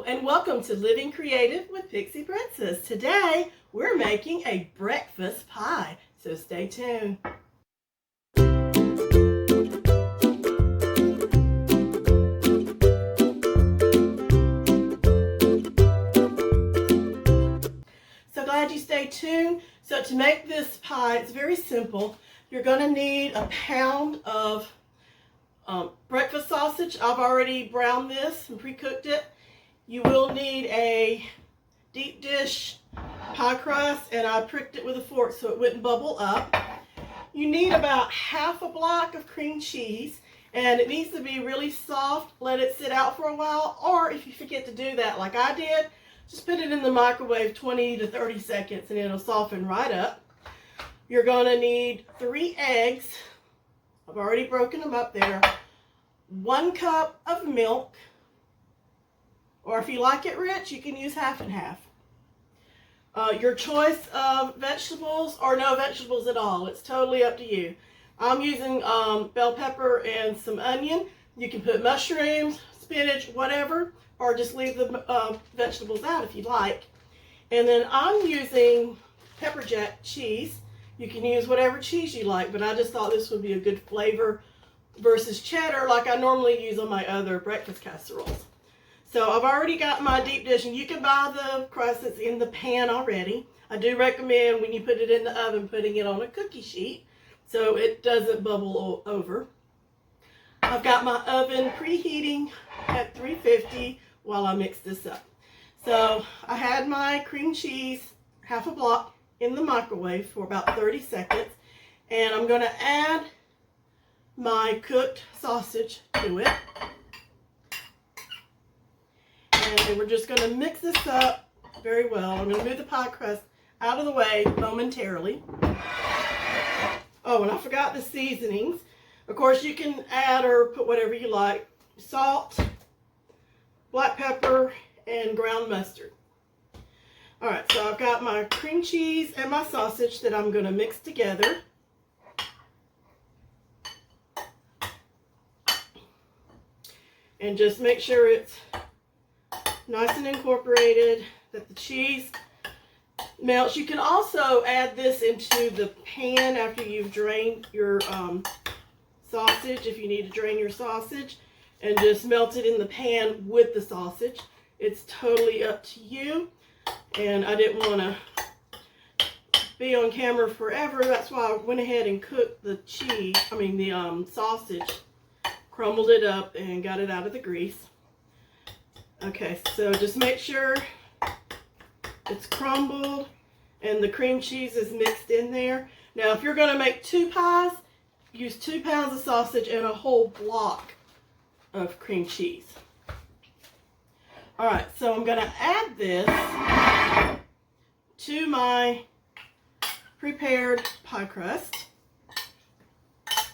and welcome to Living Creative with Pixie Princess. Today we're making a breakfast pie, so stay tuned. So glad you stayed tuned. So to make this pie, it's very simple. You're going to need a pound of breakfast sausage. I've already browned this and pre-cooked it. You will need a deep dish pie crust, and I pricked it with a fork so it wouldn't bubble up. You need about half a block of cream cheese, and it needs to be really soft. Let it sit out for a while, or if you forget to do that like I did, just put it in the microwave 20 to 30 seconds and it'll soften right up. You're going to need 3 eggs. I've already broken them up there. 1 cup of milk, or if you like it rich, you can use half and half. Your choice of vegetables, or no vegetables at all. It's totally up to you. I'm using bell pepper and some onion. You can put mushrooms, spinach, whatever, or just leave the vegetables out if you like. And then I'm using pepper jack cheese. You can use whatever cheese you like, but I just thought this would be a good flavor versus cheddar like I normally use on my other breakfast casseroles. So I've already got my deep dish, and you can buy the crust that's in the pan already. I do recommend when you put it in the oven, putting it on a cookie sheet so it doesn't bubble over. I've got my oven preheating at 350 while I mix this up. So I had my cream cheese, half a block, in the microwave for about 30 seconds, and I'm going to add my cooked sausage to it. And we're just going to mix this up very well. I'm going to move the pie crust out of the way momentarily. Oh, and I forgot the seasonings. Of course, you can add or put whatever you like. Salt, black pepper, and ground mustard. All right, so I've got my cream cheese and my sausage that I'm going to mix together. And just make sure it's nice and incorporated, that the cheese melts. You can also add this into the pan after you've drained your sausage, if you need to drain your sausage, and just melt it in the pan with the sausage. It's totally up to you, and I didn't want to be on camera forever. That's why I went ahead and cooked the sausage, crumbled it up, and got it out of the grease. Okay, so just make sure it's crumbled and the cream cheese is mixed in there. Now, if you're going to make 2 pies, use 2 pounds of sausage and a whole block of cream cheese. All right, so I'm going to add this to my prepared pie crust. So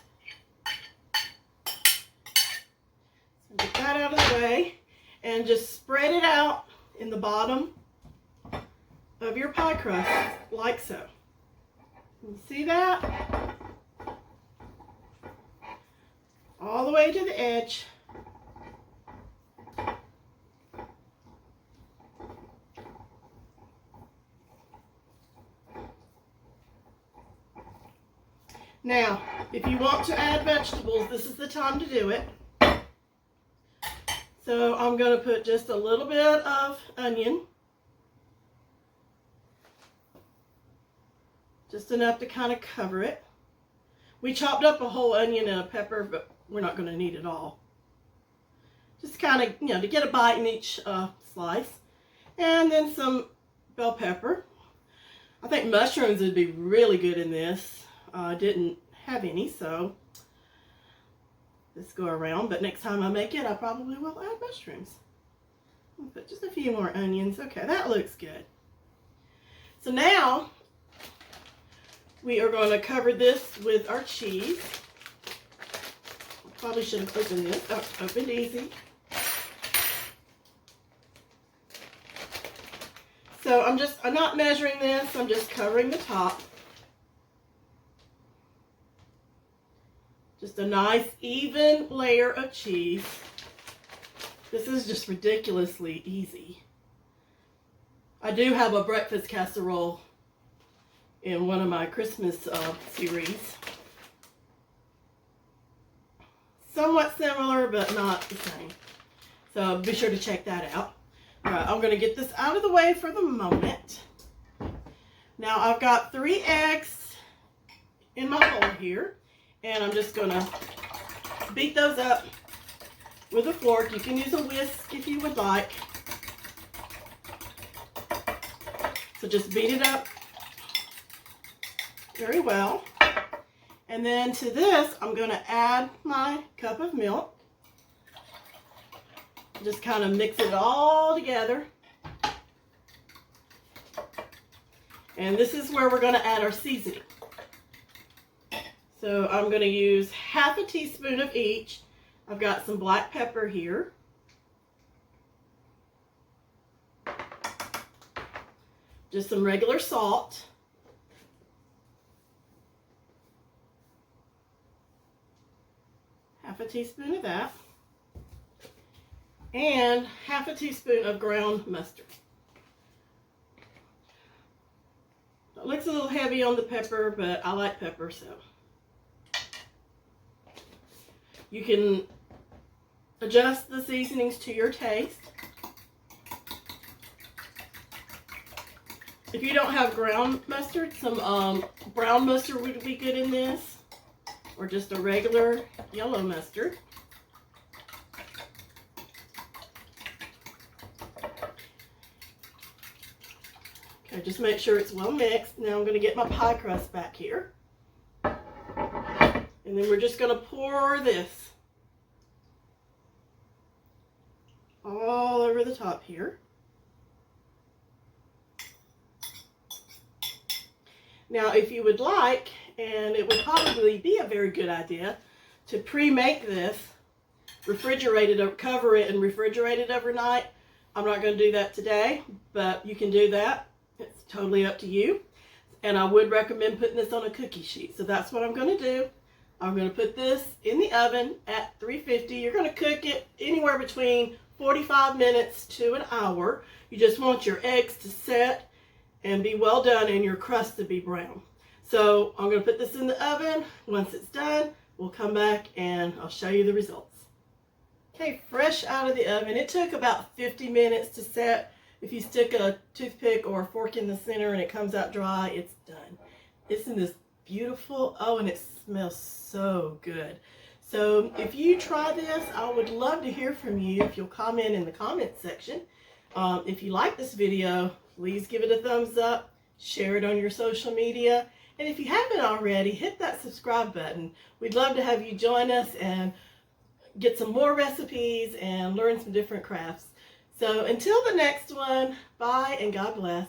get that out of the way. And just spread it out in the bottom of your pie crust, like so. You see that? All the way to the edge. Now, if you want to add vegetables, this is the time to do it. So I'm going to put just a little bit of onion. Just enough to kind of cover it. We chopped up a whole onion and a pepper, but we're not going to need it all. Just kind of, to get a bite in each slice. And then some bell pepper. I think mushrooms would be really good in this. I didn't have any, so let's go around, but next time I make it, I probably will add mushrooms. I'll put just a few more onions. Okay, that looks good. So now, we are going to cover this with our cheese. Probably should have opened this. Oh, opened easy. So I'm not measuring this, I'm just covering the top. Just a nice even layer of cheese. This is just ridiculously easy. I do have a breakfast casserole in one of my Christmas series. Somewhat similar, but not the same. So be sure to check that out. All right, I'm going to get this out of the way for the moment. Now I've got 3 eggs in my bowl here, and I'm just going to beat those up with a fork. You can use a whisk if you would like. So just beat it up very well. And then to this, I'm going to add my cup of milk. Just kind of mix it all together. And this is where we're going to add our seasoning. So I'm going to use half a teaspoon of each. I've got some black pepper here. Just some regular salt. Half a teaspoon of that. And half a teaspoon of ground mustard. It looks a little heavy on the pepper, but I like pepper, so. You can adjust the seasonings to your taste. If you don't have ground mustard, some brown mustard would be good in this, or just a regular yellow mustard. Okay, just make sure it's well mixed. Now I'm going to get my pie crust back here. And then we're just going to pour this all over the top here. Now, if you would like, and it would probably be a very good idea, to pre-make this, refrigerate it, cover it and refrigerate it overnight. I'm not going to do that today, but you can do that. It's totally up to you. And I would recommend putting this on a cookie sheet. So that's what I'm going to do. I'm going to put this in the oven at 350. You're going to cook it anywhere between 45 minutes to an hour. You just want your eggs to set and be well done and your crust to be brown. So I'm going to put this in the oven. Once it's done, we'll come back and I'll show you the results. Okay, fresh out of the oven. It took about 50 minutes to set. If you stick a toothpick or a fork in the center and it comes out dry, it's done. Isn't this beautiful? Oh, and it smells so good. So if you try this, I would love to hear from you if you'll comment in the comments section. If you like this video, please give it a thumbs up, share it on your social media, and if you haven't already, hit that subscribe button. We'd love to have you join us and get some more recipes and learn some different crafts. So until the next one, bye and God bless.